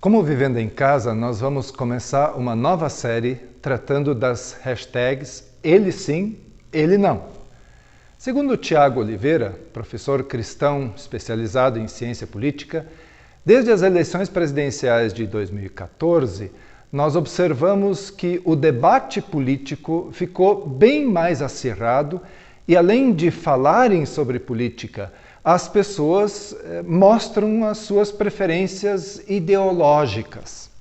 Como Vivendo em Casa, nós vamos começar uma nova série tratando das hashtags ele sim, ele não. Segundo Tiago Oliveira, professor cristão especializado em ciência política, desde as eleições presidenciais de 2014, nós observamos que o debate político ficou bem mais acirrado e, além de falarem sobre política, as pessoas mostram as suas preferências ideológicas.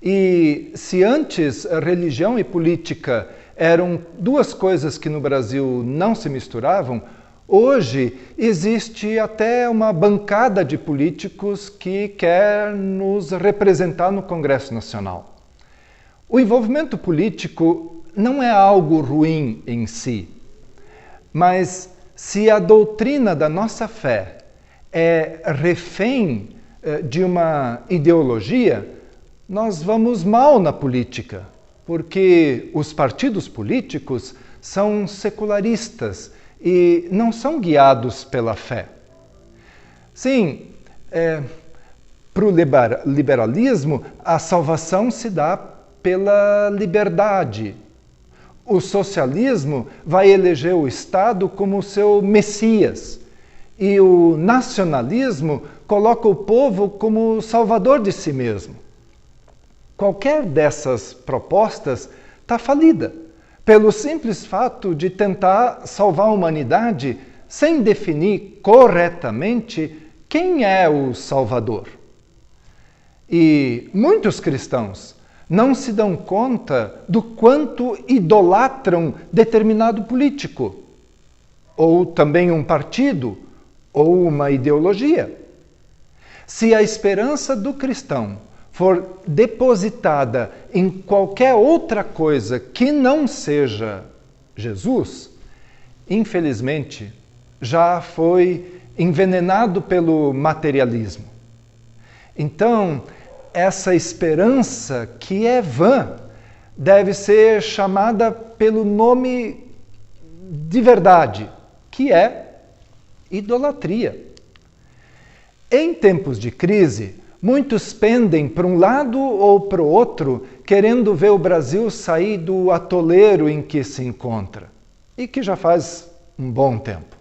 E se antes religião e política eram duas coisas que no Brasil não se misturavam, hoje existe até uma bancada de políticos que quer nos representar no Congresso Nacional. O envolvimento político não é algo ruim em si, mas se a doutrina da nossa fé é refém de uma ideologia, nós vamos mal na política, porque os partidos políticos são secularistas e não são guiados pela fé. Sim, para o liberalismo, a salvação se dá pela liberdade. O socialismo vai eleger o Estado como seu Messias e o nacionalismo coloca o povo como salvador de si mesmo. Qualquer dessas propostas está falida, pelo simples fato de tentar salvar a humanidade sem definir corretamente quem é o Salvador. E muitos cristãos não se dão conta do quanto idolatram determinado político, ou também um partido, ou uma ideologia. Se a esperança do cristão for depositada em qualquer outra coisa que não seja Jesus, infelizmente, já foi envenenado pelo materialismo. Então, essa esperança que é vã deve ser chamada pelo nome de verdade, que é idolatria. Em tempos de crise, muitos pendem para um lado ou para o outro, querendo ver o Brasil sair do atoleiro em que se encontra, e que já faz um bom tempo.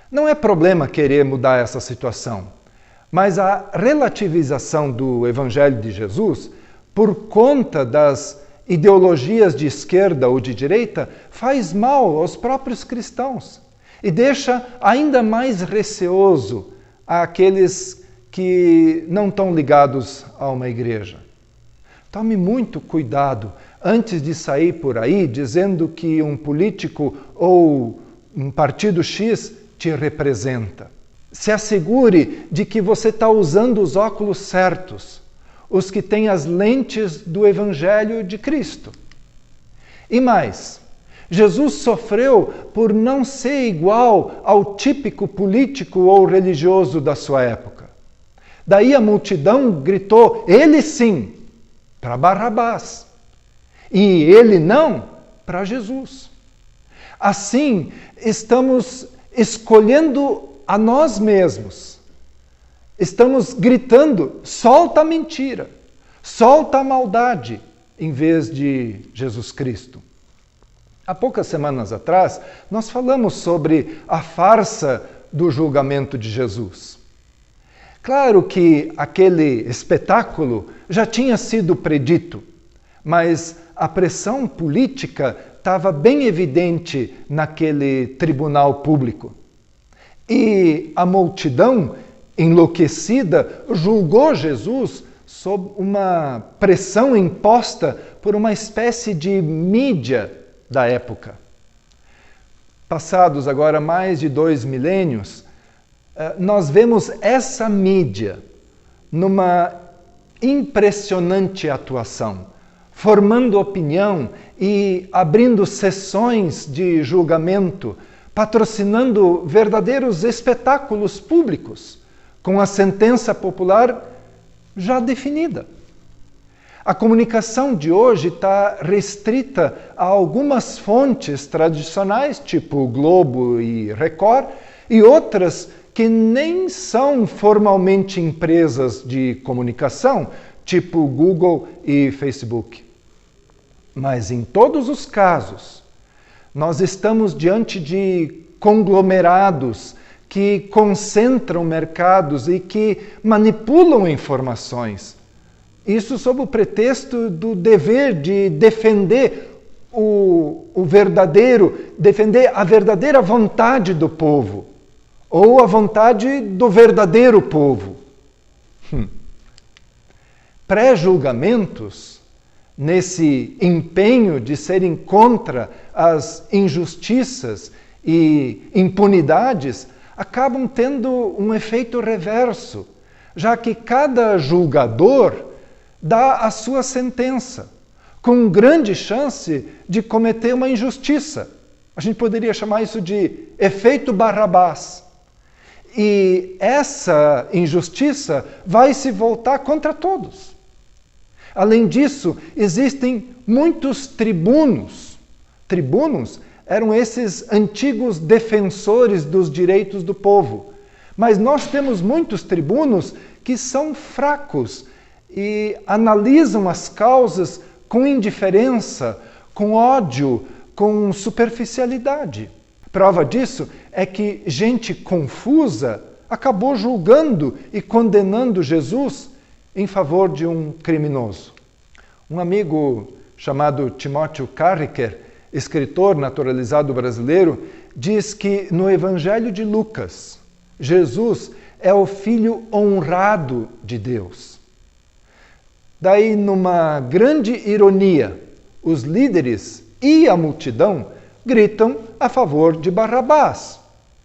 Não é problema querer mudar essa situação, mas a relativização do Evangelho de Jesus, por conta das ideologias de esquerda ou de direita, faz mal aos próprios cristãos e deixa ainda mais receoso aqueles que não estão ligados a uma igreja. Tome muito cuidado antes de sair por aí dizendo que um político ou um partido X te representa. Se assegure de que você está usando os óculos certos, os que têm as lentes do Evangelho de Cristo. E mais, Jesus sofreu por não ser igual ao típico político ou religioso da sua época. Daí a multidão gritou, ele sim, para Barrabás, e ele não, para Jesus. Assim, estamos escolhendo a nós mesmos. Estamos gritando, solta a mentira, solta a maldade, em vez de Jesus Cristo. Há poucas semanas atrás, nós falamos sobre a farsa do julgamento de Jesus. Claro que aquele espetáculo já tinha sido predito, mas a pressão política estava bem evidente naquele tribunal público. E a multidão, enlouquecida, julgou Jesus sob uma pressão imposta por uma espécie de mídia da época. Passados agora mais de 2 milênios, nós vemos essa mídia numa impressionante atuação, formando opinião e abrindo sessões de julgamento, patrocinando verdadeiros espetáculos públicos, com a sentença popular já definida. A comunicação de hoje está restrita a algumas fontes tradicionais, tipo Globo e Record, e outras que nem são formalmente empresas de comunicação, tipo Google e Facebook. Mas em todos os casos, nós estamos diante de conglomerados que concentram mercados e que manipulam informações. Isso sob o pretexto do dever de defender defender a verdadeira vontade do povo, ou a vontade do verdadeiro povo. Pré-julgamentos, nesse empenho de serem contra as injustiças e impunidades, acabam tendo um efeito reverso, já que cada julgador dá a sua sentença, com grande chance de cometer uma injustiça. A gente poderia chamar isso de efeito Barrabás. E essa injustiça vai se voltar contra todos. Além disso, existem muitos tribunos. Tribunos eram esses antigos defensores dos direitos do povo. Mas nós temos muitos tribunos que são fracos e analisam as causas com indiferença, com ódio, com superficialidade. Prova disso é que gente confusa acabou julgando e condenando Jesus em favor de um criminoso. Um amigo chamado Timóteo Carriker, escritor naturalizado brasileiro, diz que no Evangelho de Lucas, Jesus é o filho honrado de Deus. Daí, numa grande ironia, os líderes e a multidão gritam a favor de Barrabás,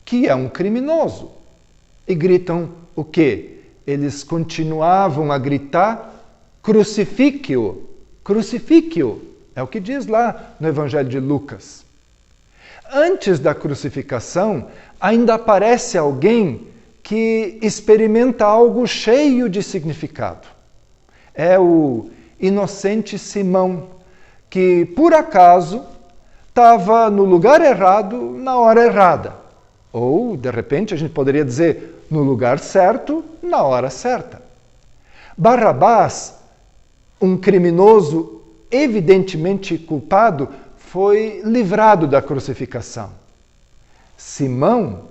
que é um criminoso. E gritam o quê? Eles continuavam a gritar: crucifique-o, crucifique-o. É o que diz lá no Evangelho de Lucas. Antes da crucificação, ainda aparece alguém que experimenta algo cheio de significado. É o inocente Simão, que por acaso estava no lugar errado na hora errada. Ou, de repente, a gente poderia dizer, no lugar certo, na hora certa. Barrabás, um criminoso evidentemente culpado, foi livrado da crucificação. Simão,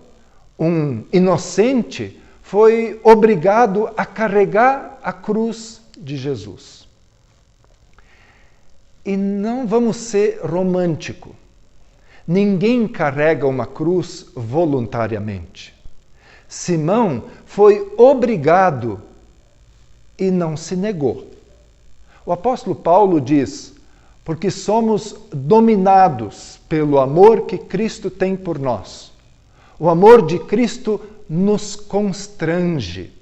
um inocente, foi obrigado a carregar a cruz de Jesus. E não vamos ser românticos. Ninguém carrega uma cruz voluntariamente. Simão foi obrigado e não se negou. O apóstolo Paulo diz: porque somos dominados pelo amor que Cristo tem por nós. O amor de Cristo nos constrange,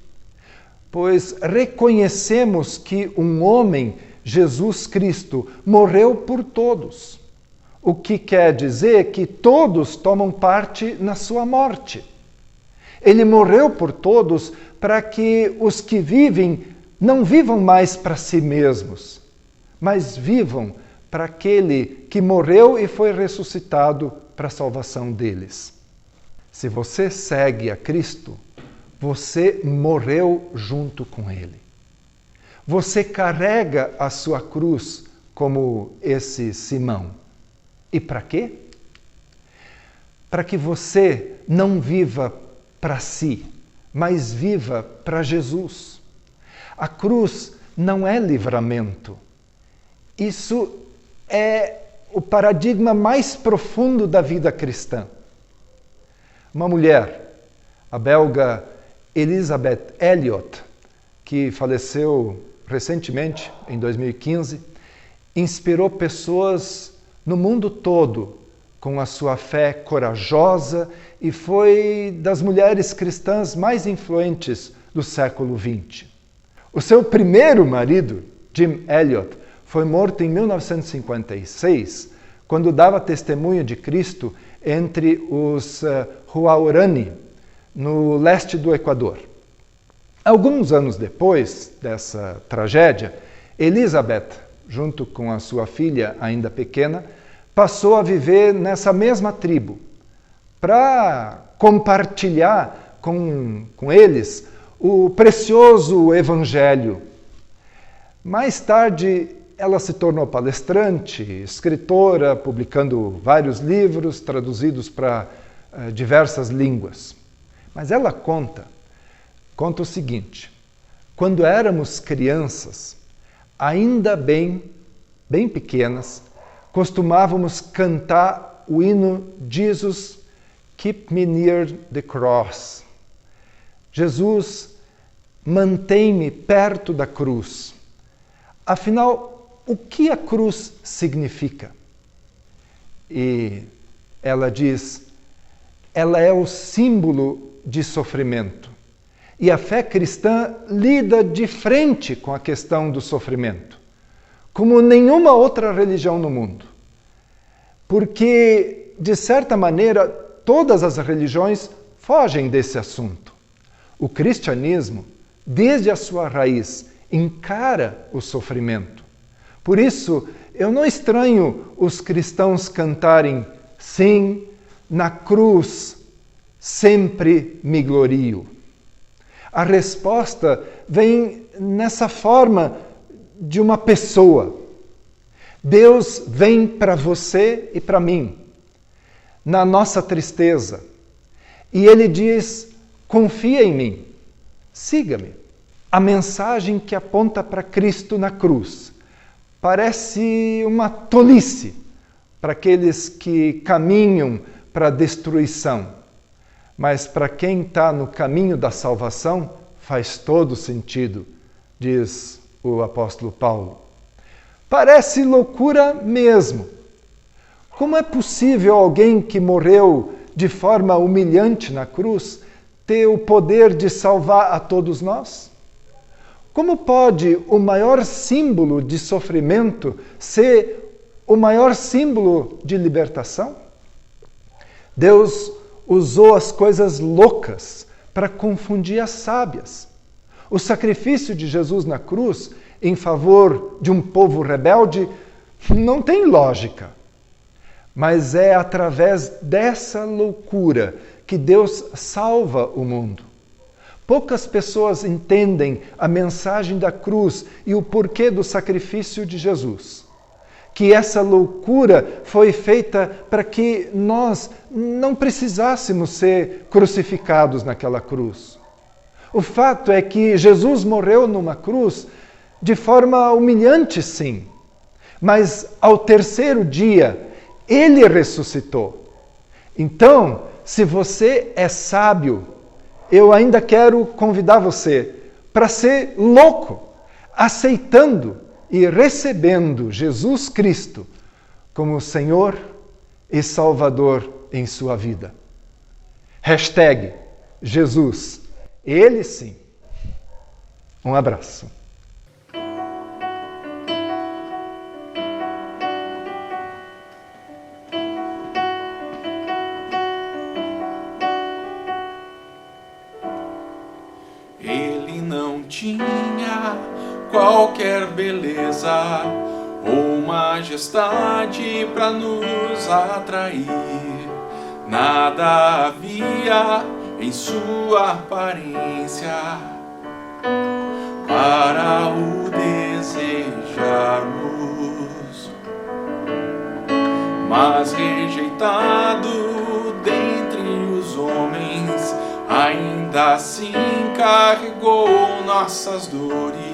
pois reconhecemos que um homem, Jesus Cristo, morreu por todos. O que quer dizer que todos tomam parte na sua morte. Ele morreu por todos para que os que vivem não vivam mais para si mesmos, mas vivam para aquele que morreu e foi ressuscitado para a salvação deles. Se você segue a Cristo, você morreu junto com Ele. Você carrega a sua cruz como esse Simão. E para quê? Para que você não viva para si, mas viva para Jesus. A cruz não é livramento. Isso é o paradigma mais profundo da vida cristã. Uma mulher, a belga Elisabeth Elliot, que faleceu recentemente, em 2015, inspirou pessoas no mundo todo com a sua fé corajosa e foi das mulheres cristãs mais influentes do século XX. O seu primeiro marido, Jim Elliot, foi morto em 1956, quando dava testemunho de Cristo entre os Huaorani, no leste do Equador. Alguns anos depois dessa tragédia, Elizabeth, junto com a sua filha ainda pequena, passou a viver nessa mesma tribo, para compartilhar com eles o precioso Evangelho. Mais tarde, ela se tornou palestrante, escritora, publicando vários livros traduzidos para diversas línguas. Mas ela conta o seguinte: quando éramos crianças, ainda bem pequenas, costumávamos cantar o hino Jesus, Keep Me Near the Cross. Jesus, mantém-me perto da cruz. Afinal, o que a cruz significa? E ela diz, ela é o símbolo de sofrimento. E a fé cristã lida de frente com a questão do sofrimento, como nenhuma outra religião no mundo. Porque, de certa maneira, todas as religiões fogem desse assunto. O cristianismo, desde a sua raiz, encara o sofrimento. Por isso, eu não estranho os cristãos cantarem, sim, na cruz sempre me glorio. A resposta vem nessa forma de uma pessoa. Deus vem para você e para mim, na nossa tristeza. E Ele diz, confia em mim, siga-me. A mensagem que aponta para Cristo na cruz parece uma tolice para aqueles que caminham para a destruição. Mas para quem está no caminho da salvação, faz todo sentido, diz o apóstolo Paulo. Parece loucura mesmo. Como é possível alguém que morreu de forma humilhante na cruz ter o poder de salvar a todos nós? Como pode o maior símbolo de sofrimento ser o maior símbolo de libertação? Deus usou as coisas loucas para confundir as sábias. O sacrifício de Jesus na cruz em favor de um povo rebelde não tem lógica. Mas é através dessa loucura que Deus salva o mundo. Poucas pessoas entendem a mensagem da cruz e o porquê do sacrifício de Jesus. Que essa loucura foi feita para que nós não precisássemos ser crucificados naquela cruz. O fato é que Jesus morreu numa cruz de forma humilhante, sim. Mas ao terceiro dia, Ele ressuscitou. Então, se você é sábio, eu ainda quero convidar você para ser louco, aceitando e recebendo Jesus Cristo como Senhor e Salvador em sua vida. Hashtag Jesus, Ele sim. Um abraço. Ele não tinha qualquer beleza ou majestade para nos atrair. Nada havia em sua aparência para o desejarmos, mas rejeitado dentre os homens, ainda assim carregou nossas dores.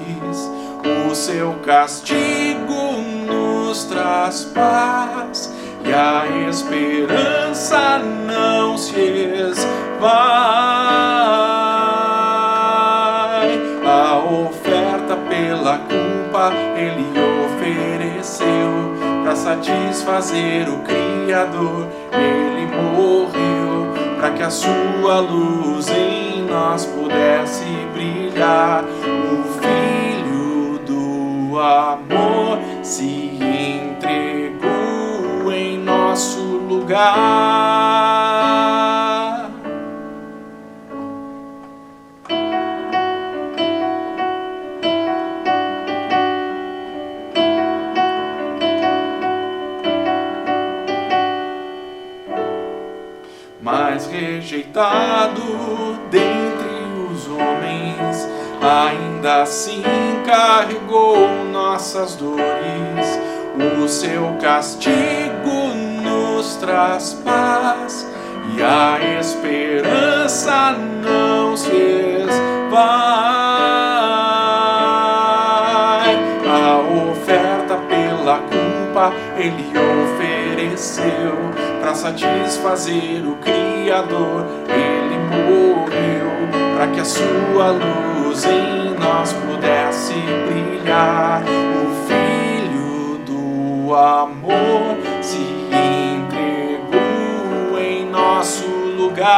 O seu castigo nos traz paz e a esperança não se esvai. A oferta pela culpa Ele ofereceu para satisfazer o Criador. Ele morreu para que a sua luz em nós pudesse brilhar. O Filho do amor se entregou em nosso lugar. Mas rejeitado ainda assim carregou nossas dores. O seu castigo nos traz paz e a esperança não se esvai. A oferta pela culpa Ele ofereceu para satisfazer o Criador. Ele morreu para que a sua luz em nós pudesse brilhar. O Filho do amor se entregou em nosso lugar.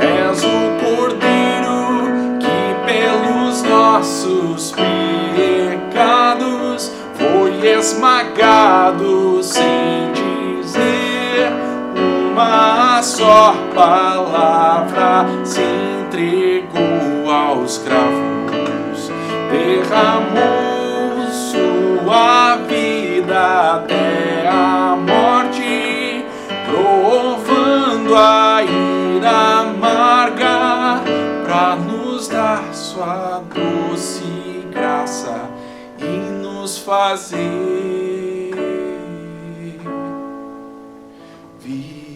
És o Cordeiro que pelos nossos pecados foi esmagado, sem dizer uma só palavra, se entregou aos cravos, derramou sua vida até a morte, provando a ira amarga, pra nos dar sua doce graça e nos fazer viver.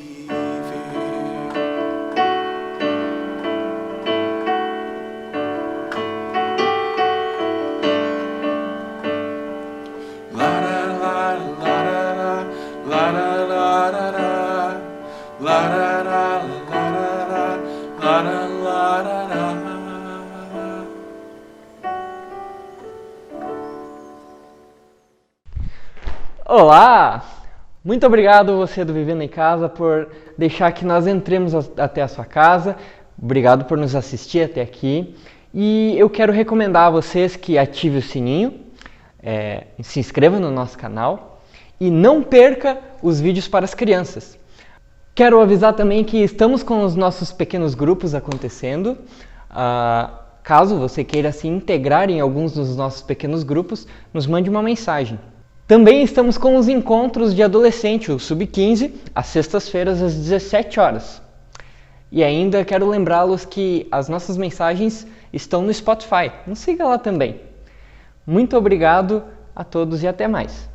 Olá! Muito obrigado você do Vivendo em Casa por deixar que nós entremos até a sua casa. Obrigado por nos assistir até aqui. E eu quero recomendar a vocês que ativem o sininho, se inscrevam no nosso canal e não perca os vídeos para as crianças. Quero avisar também que estamos com os nossos pequenos grupos acontecendo. Caso você queira se integrar em alguns dos nossos pequenos grupos, nos mande uma mensagem. Também estamos com os encontros de adolescente, o Sub-15, às sextas-feiras às 17 horas. E ainda quero lembrá-los que as nossas mensagens estão no Spotify. Nos siga lá também. Muito obrigado a todos e até mais.